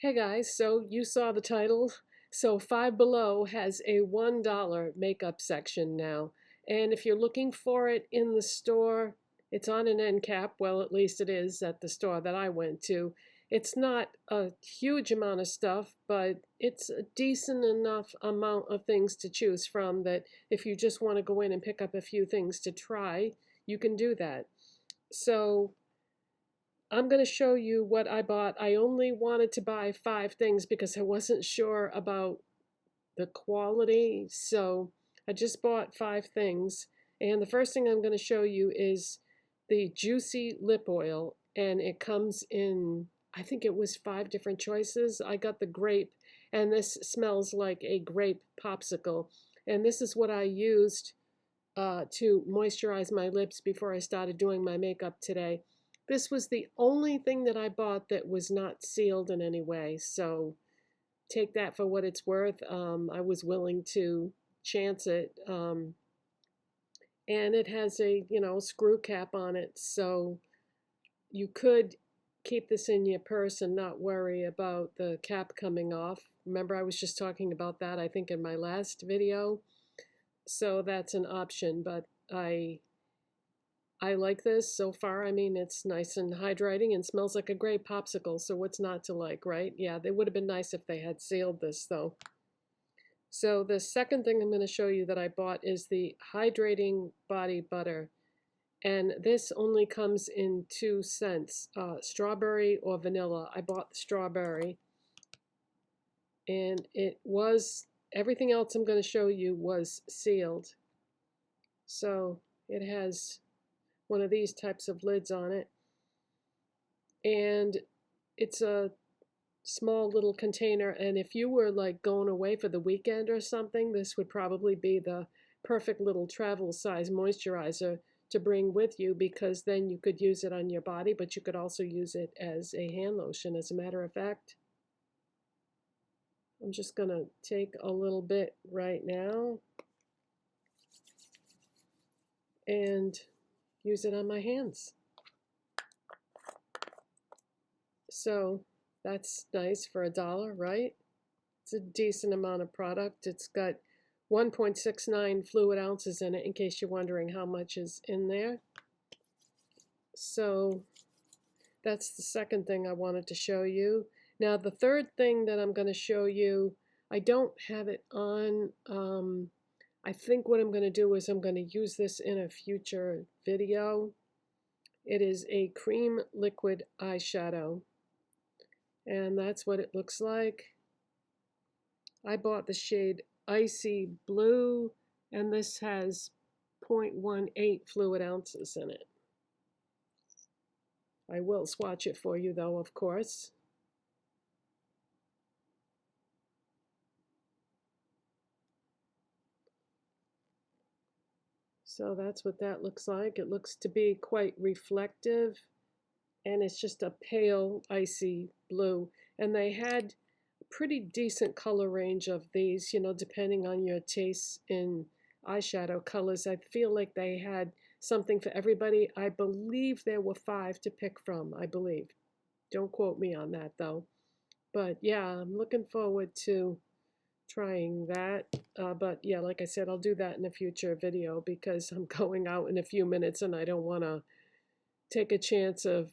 Hey guys, so you saw the title. So Five Below has a $1 makeup section now. And if you're looking for it in the store, it's on an end cap. Well, at least it is at the store that I went to. It's not a huge amount of stuff, but it's a decent enough amount of things to choose from that if you just want to go in and pick up a few things to try, you can do that. So I'm going to show you what I bought. I only wanted to buy 5 things because I wasn't sure about the quality. So I just bought 5 things. And the first thing I'm going to show you is the Juicy Lip Oil. And it comes in, I think it was 5 different choices. I got the grape, and this smells like a grape popsicle. And this is what I used to moisturize my lips before I started doing my makeup today. This was the only thing that I bought that was not sealed in any way, so take that for what it's worth. I was willing to chance it, and it has a screw cap on it, so you could keep this in your purse and not worry about the cap coming off. Remember, I was just talking about that, I think, in my last video, so that's an option, but I like this so far. I mean, it's nice and hydrating and smells like a grape popsicle, so what's not to like, right? Yeah, it would have been nice if they had sealed this, though. So the second thing I'm going to show you that I bought is the Hydrating Body Butter. And this only comes in 2 scents, strawberry or vanilla. I bought the strawberry. And everything else I'm going to show you was sealed. So it has one of these types of lids on it, and it's a small little container, and if you were like going away for the weekend or something, this would probably be the perfect little travel size moisturizer to bring with you, because then you could use it on your body, but you could also use it as a hand lotion. As a matter of fact, I'm just gonna take a little bit right now and use it on my hands. So that's nice for $1, right? It's a decent amount of product. It's got 1.69 fluid ounces in it, in case you're wondering how much is in there. So that's the second thing I wanted to show you. Now the third thing that I'm going to show you, I don't have it on. I think what I'm going to do is I'm going to use this in a future video. It is a cream liquid eyeshadow, and that's what it looks like. I bought the shade Icy Blue, and this has 0.18 fluid ounces in it. I will swatch it for you though, of course. So that's what that looks like. It looks to be quite reflective, and it's just a pale icy blue. And they had a pretty decent color range of these, depending on your tastes in eyeshadow colors. I feel like they had something for everybody. I believe there were 5 to pick from, I believe. Don't quote me on that though. But yeah, I'm looking forward to trying that, but yeah, like I said, I'll do that in a future video because I'm going out in a few minutes and I don't want to take a chance of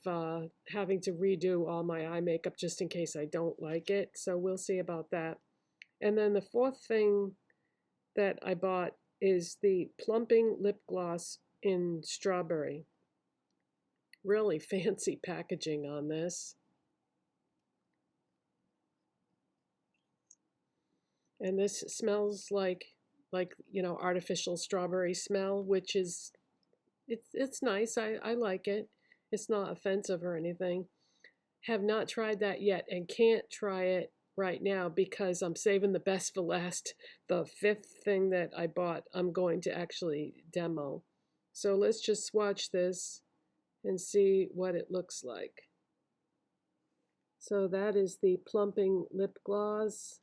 having to redo all my eye makeup just in case I don't like it, so we'll see about that. And then the fourth thing that I bought is the Plumping Lip Gloss in Strawberry. Really fancy packaging on this. And this smells like artificial strawberry smell, which is it's nice. I like it. It's not offensive or anything. Have not tried that yet and can't try it right now because I'm saving the best for last. The 5th thing that I bought, I'm going to actually demo. So let's just swatch this and see what it looks like. So that is the Plumping Lip Gloss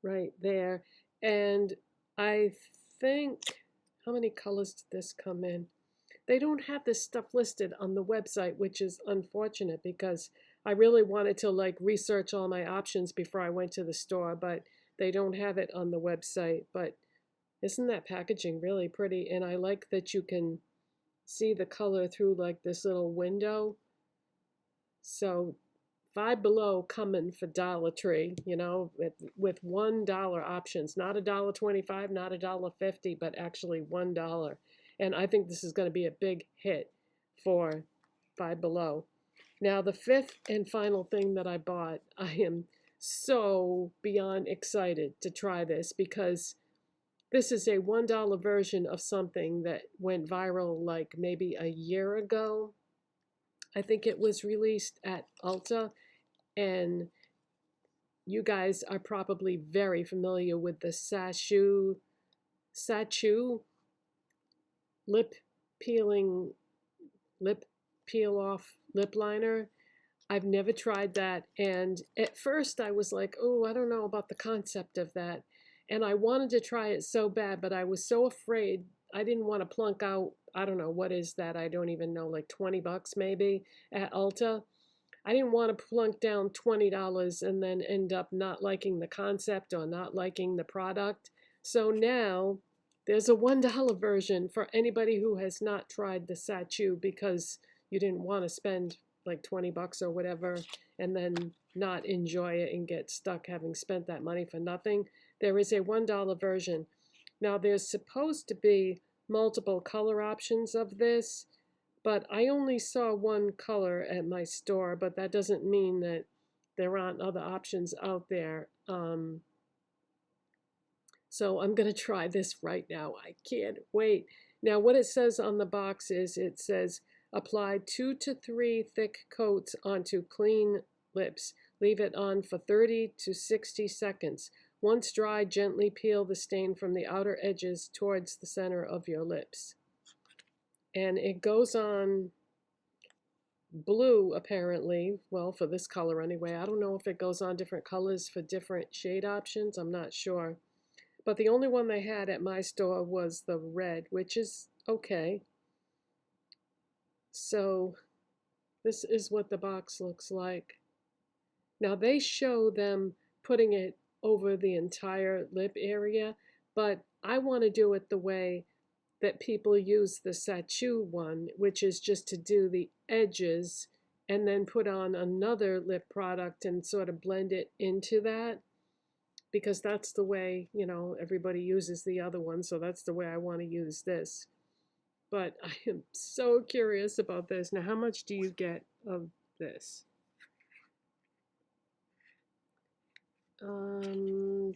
right there. And I think, how many colors did this come in? They don't have this stuff listed on the website, which is unfortunate because I really wanted to like research all my options before I went to the store, but they don't have it on the website. But isn't that packaging really pretty? And I like that you can see the color through like this little window. So Five Below coming for Dollar Tree, you know, with $1 options, not $1.25, not $1.50, but actually $1. And I think this is going to be a big hit for Five Below. Now, the fifth and final thing that I bought, I am so beyond excited to try this because this is a $1 version of something that went viral like maybe a year ago. I think it was released at Ulta, and you guys are probably very familiar with the Sachu lip peeling, lip peel off lip liner. I've never tried that, and at first I was like, oh, I don't know about the concept of that. And I wanted to try it so bad, but I was so afraid. I didn't want to plunk out, I don't know, what is that? I don't even know, like 20 bucks maybe at Ulta. I didn't want to plunk down $20 and then end up not liking the concept or not liking the product. So now there's a $1 version for anybody who has not tried the Sachu because you didn't want to spend like 20 bucks or whatever and then not enjoy it and get stuck having spent that money for nothing. There is a $1 version. Now there's supposed to be multiple color options of this, but I only saw one color at my store, but that doesn't mean that there aren't other options out there. So I'm going to try this right now. I can't wait. Now what it says on the box is it says apply 2 to 3 thick coats onto clean lips. Leave it on for 30 to 60 seconds. Once dry, gently peel the stain from the outer edges towards the center of your lips. And it goes on blue apparently, well, for this color anyway. I don't know if it goes on different colors for different shade options. I'm not sure. But the only one they had at my store was the red, which is okay. So this is what the box looks like. Now they show them putting it over the entire lip area, but I want to do it the way that people use the Sachu one, which is just to do the edges and then put on another lip product and sort of blend it into that, because that's the way, you know, everybody uses the other one, so that's the way I want to use this. But I am so curious about this. Now, how much do you get of this?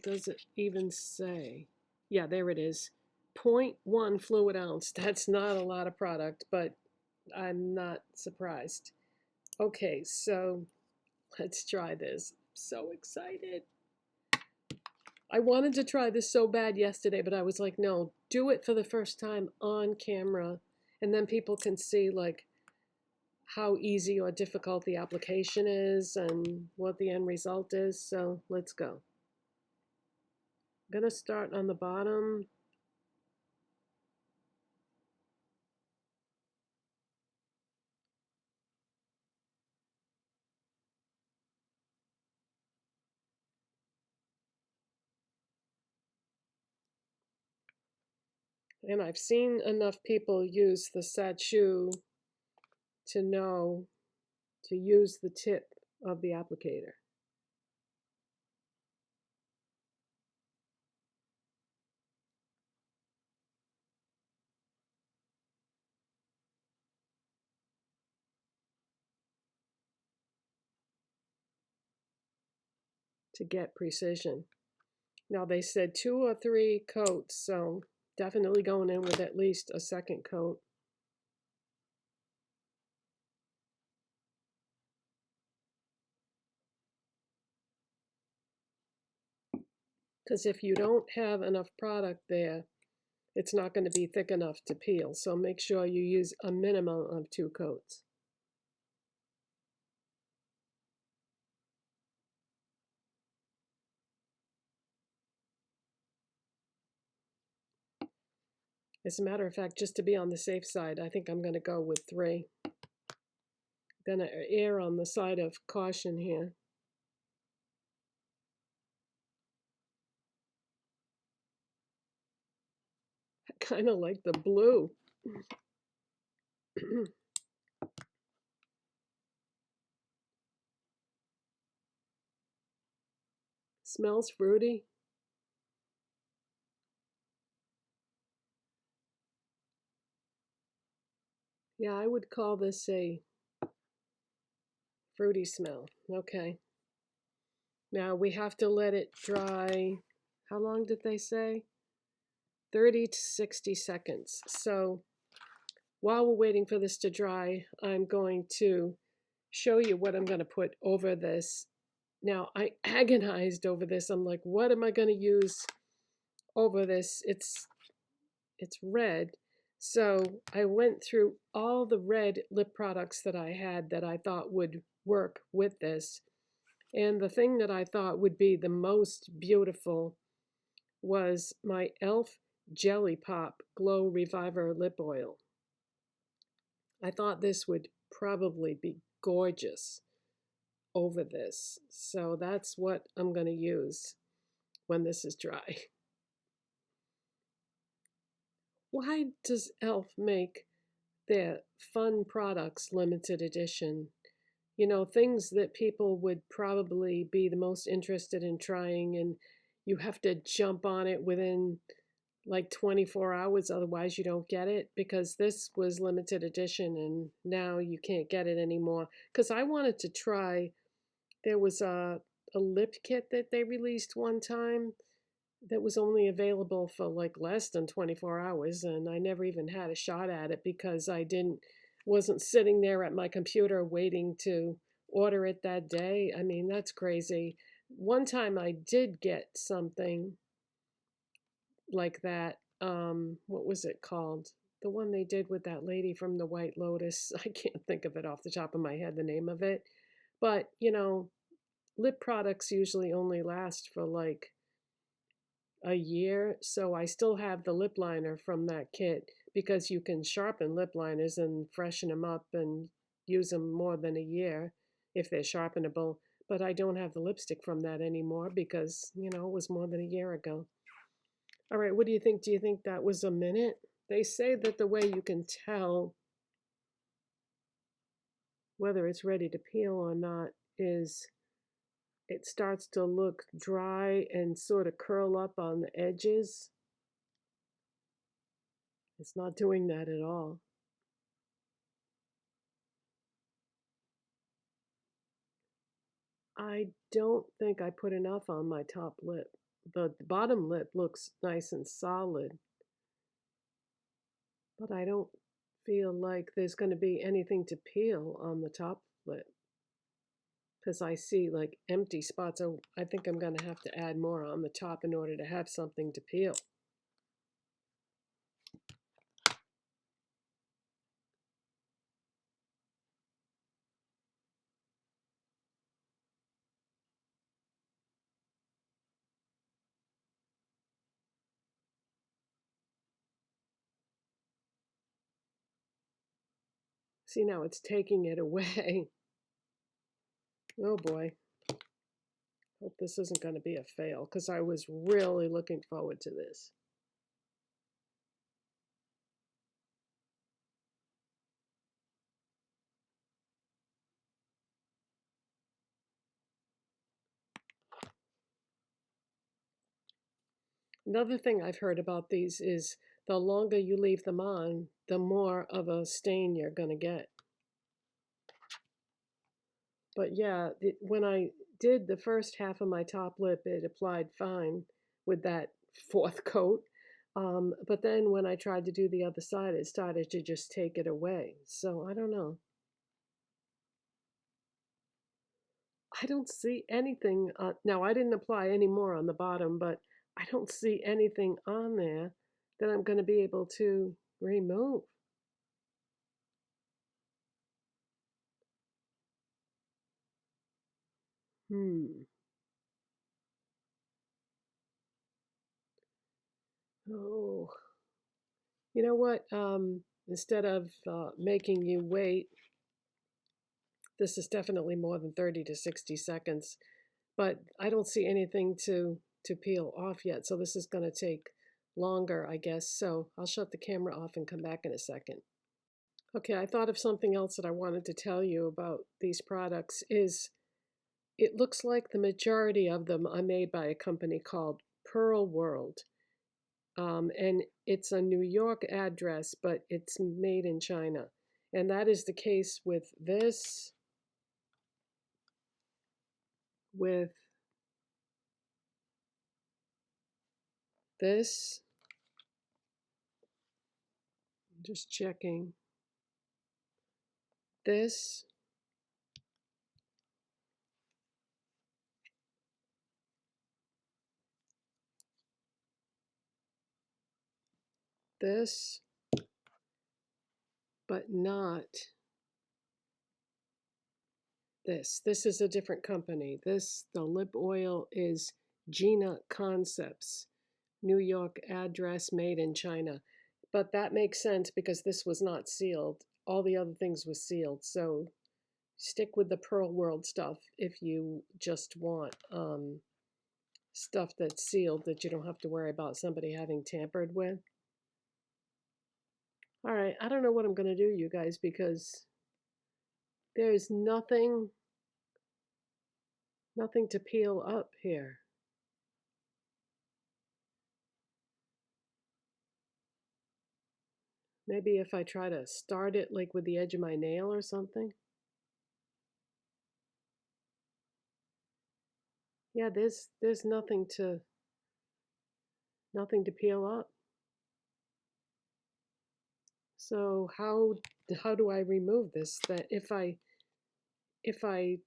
Does it even say? Yeah, there it is. 0.1 fluid ounce. That's not a lot of product, but I'm not surprised. Okay, so let's try this. I'm so excited. I wanted to try this so bad yesterday, but I was like, no, do it for the first time on camera, and then people can see like how easy or difficult the application is and what the end result is. So let's go. I'm gonna start on the bottom. And I've seen enough people use the Sachu to know to use the tip of the applicator. To get precision. Now they said 2 or 3 coats, so definitely going in with at least a second coat. Because if you don't have enough product there, it's not going to be thick enough to peel. So make sure you use a minimum of 2 coats. As a matter of fact, just to be on the safe side, I think I'm going to go with 3. gonna err on the side of caution here. I kind of like the blue. Smells fruity. Yeah, I would call this a fruity smell. Okay. Now we have to let it dry. How long did they say? 30 to 60 seconds. So while we're waiting for this to dry, I'm going to show you what I'm going to put over this. Now, I agonized over this. I'm like, what am I going to use over this? It's red. So I went through all the red lip products that I had that I thought would work with this. And the thing that I thought would be the most beautiful was my e.l.f. Jellypop Glow Reviver Lip Oil. I thought this would probably be gorgeous over this. So that's what I'm going to use when this is dry. Why does e.l.f. make their fun products limited edition? You know, things that people would probably be the most interested in trying, and you have to jump on it within like 24 hours, otherwise you don't get it, because this was limited edition and now you can't get it anymore. Because I wanted to try, there was a lip kit that they released one time that was only available for like less than 24 hours, and I never even had a shot at it because I wasn't sitting there at my computer waiting to order it that day. I mean, that's crazy. One time I did get something like that. What was it called? The one they did with that lady from the White Lotus. I can't think of it off the top of my head, the name of it. But, you know, lip products usually only last for like a year. So I still have the lip liner from that kit because you can sharpen lip liners and freshen them up and use them more than a year if they're sharpenable. But I don't have the lipstick from that anymore because, you know, it was more than a year ago. All right, what do you think? Do you think that was a minute? They say that the way you can tell whether it's ready to peel or not is it starts to look dry and sort of curl up on the edges. It's not doing that at all. I don't think I put enough on my top lip. The bottom lip looks nice and solid, but I don't feel like there's going to be anything to peel on the top lip because I see like empty spots. So I think I'm going to have to add more on the top in order to have something to peel. See, now it's taking it away. Oh boy. Hope this isn't going to be a fail because I was really looking forward to this. Another thing I've heard about these is the longer you leave them on, the more of a stain you're going to get. But yeah, when I did the first half of my top lip, it applied fine with that fourth coat. But then when I tried to do the other side, it started to just take it away. So I don't know. I don't see anything. Now, I didn't apply any more on the bottom, but I don't see anything on there that I'm going to be able to remove. Hmm. Oh, you know what? Instead of making you wait, This is definitely more than 30 to 60 seconds, but I don't see anything to peel off yet, so this is going to take longer, I guess. So I'll shut the camera off and come back in a second. Okay, I thought of something else that I wanted to tell you about these products is it looks like the majority of them are made by a company called Pearl World. And it's a New York address, but it's made in China. And that is the case with this, with this. I'm just checking. This. This. But not this. This is a different company. The lip oil is Gina Concepts, New York address, made in China. But that makes sense because this was not sealed. All the other things were sealed. So stick with the Pearl World stuff if you just want stuff that's sealed that you don't have to worry about somebody having tampered with. All right, I don't know what I'm going to do, you guys, because there's nothing to peel up here. Maybe if I try to start it like with the edge of my nail or something. Yeah, there's nothing to peel up. So how do I remove this? That if I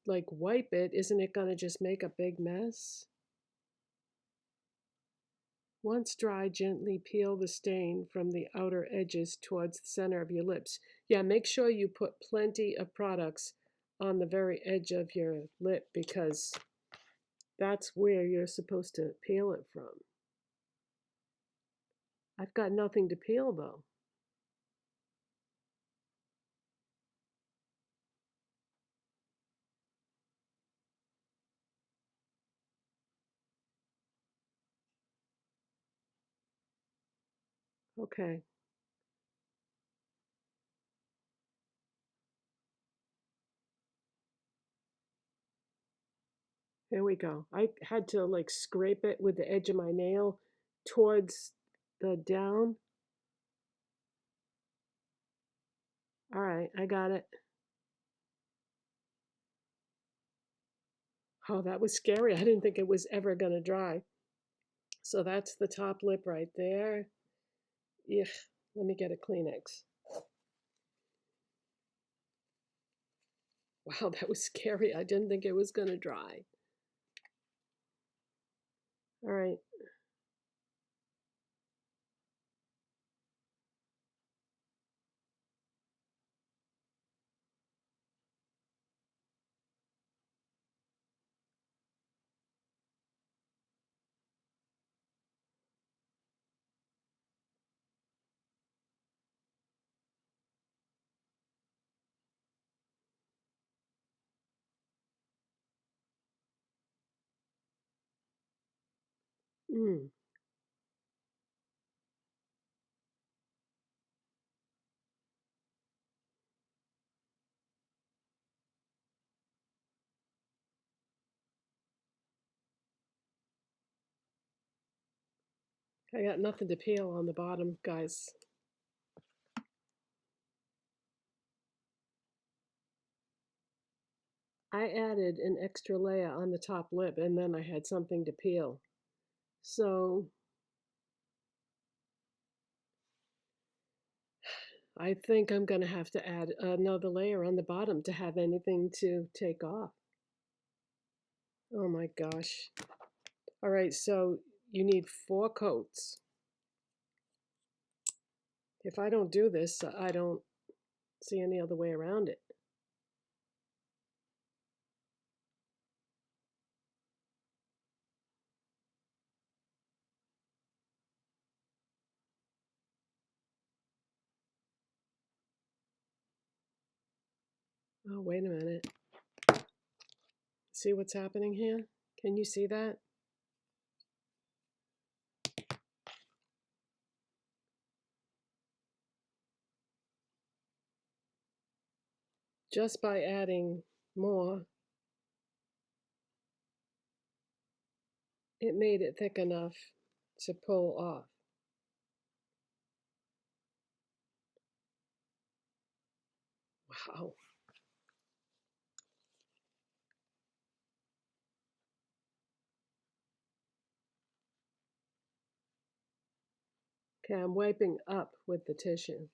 like wipe it, isn't it gonna just make a big mess? Once dry, gently peel the stain from the outer edges towards the center of your lips. Yeah, make sure you put plenty of products on the very edge of your lip because that's where you're supposed to peel it from. I've got nothing to peel though. Okay. Here we go. I had to like scrape it with the edge of my nail towards the down. All right, I got it. Oh, that was scary. I didn't think it was ever going to dry. So that's the top lip right there. Ugh, let me get a Kleenex. Wow, that was scary. I didn't think it was going to dry. All right. Mm. I got nothing to peel on the bottom, guys. I added an extra layer on the top lip and then I had something to peel. So I think I'm going to have to add another layer on the bottom to have anything to take off. Oh my gosh. All right, so you need 4 coats. If I don't do this, I don't see any other way around it. Oh, wait a minute. See what's happening here? Can you see that? Just by adding more, it made it thick enough to pull off. Wow. Okay, I'm wiping up with the tissue.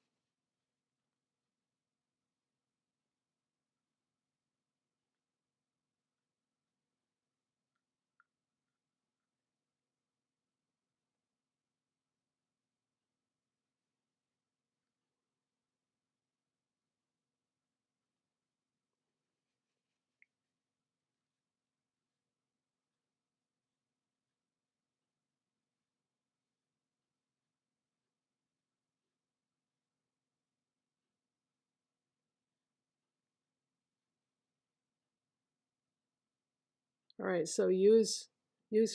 All right, so use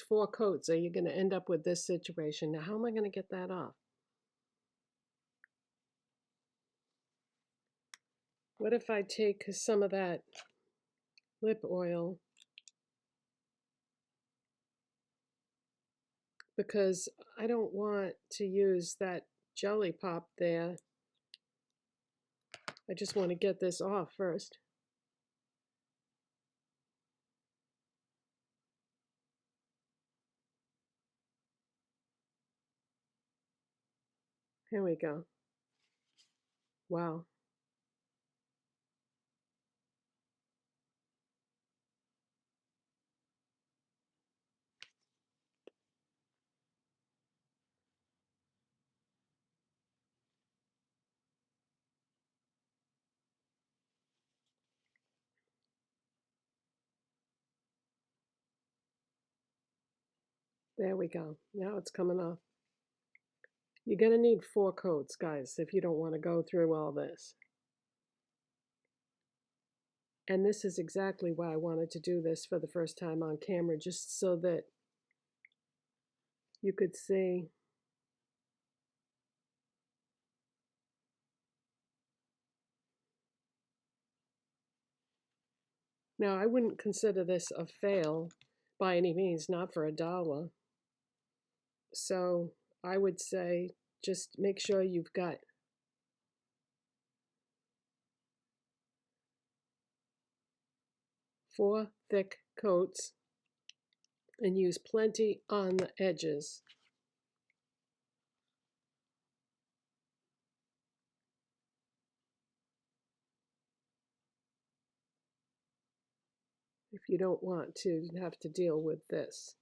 4 coats or you're going to end up with this situation. Now, how am I going to get that off? What if I take some of that lip oil, because I don't want to use that Jellypop there. I just want to get this off first. Here we go. Wow. There we go. Now it's coming off. You're going to need 4 coats, guys, if you don't want to go through all this. And this is exactly why I wanted to do this for the first time on camera, just so that you could see. Now, I wouldn't consider this a fail by any means, not for $1. So I would say just make sure you've got 4 thick coats and use plenty on the edges. If you don't want to have to deal with this.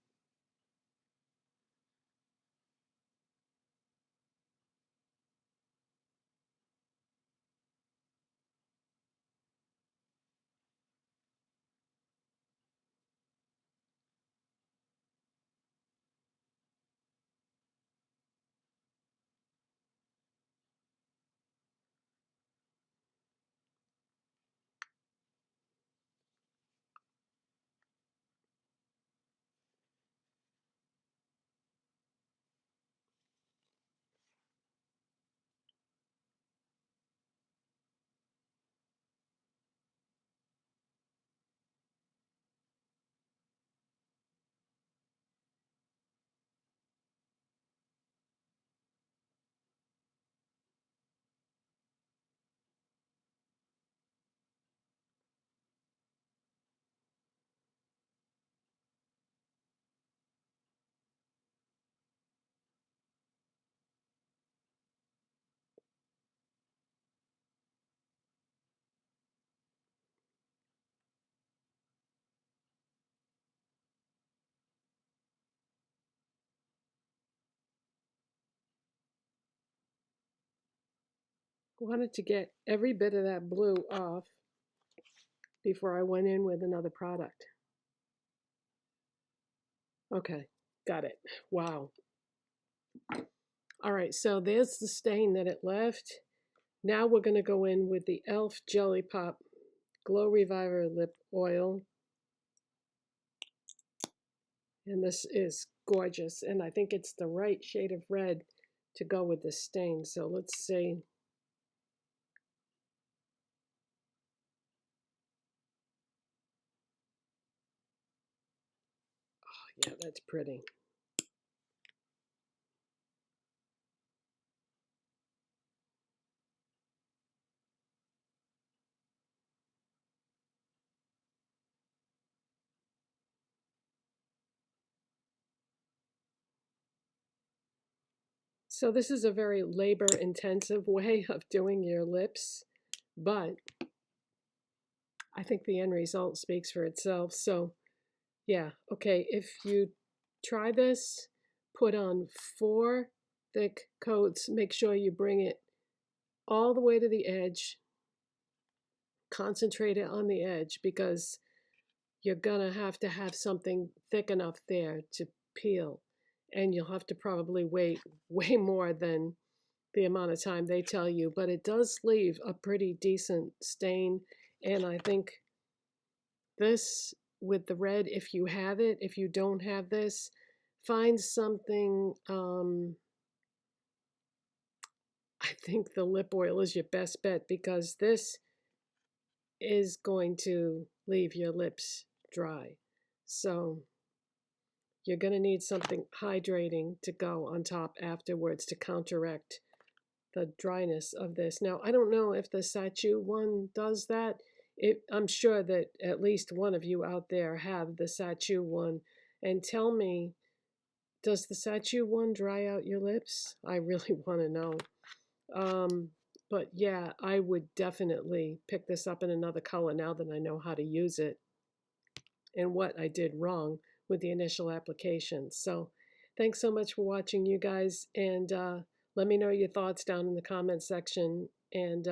I wanted to get every bit of that blue off before I went in with another product. Okay, got it. Wow. All right, so there's the stain that it left. Now we're going to go in with the e.l.f. Jellypop Glow Reviver Lip Oil. And this is gorgeous, and I think it's the right shade of red to go with the stain. So let's see. Oh, yeah, that's pretty. So this is a very labor-intensive way of doing your lips, but I think the end result speaks for itself. So yeah, okay, if you try this, put on 4 thick coats. Make sure you bring it all the way to the edge. Concentrate it on the edge because you're gonna have to have something thick enough there to peel. And you'll have to probably wait way more than the amount of time they tell you, but it does leave a pretty decent stain. And I think this with the red, if you have it, if you don't have this, find something. I think the lip oil is your best bet because this is going to leave your lips dry. So you're going to need something hydrating to go on top afterwards to counteract the dryness of this. Now, I don't know if the Sachu one does that. I'm sure that at least one of you out there have the Sachu one. And tell me, does the Sachu one dry out your lips? I really want to know. But yeah, I would definitely pick this up in another color now that I know how to use it and what I did wrong with the initial application. So thanks so much for watching, you guys, and let me know your thoughts down in the comment section. And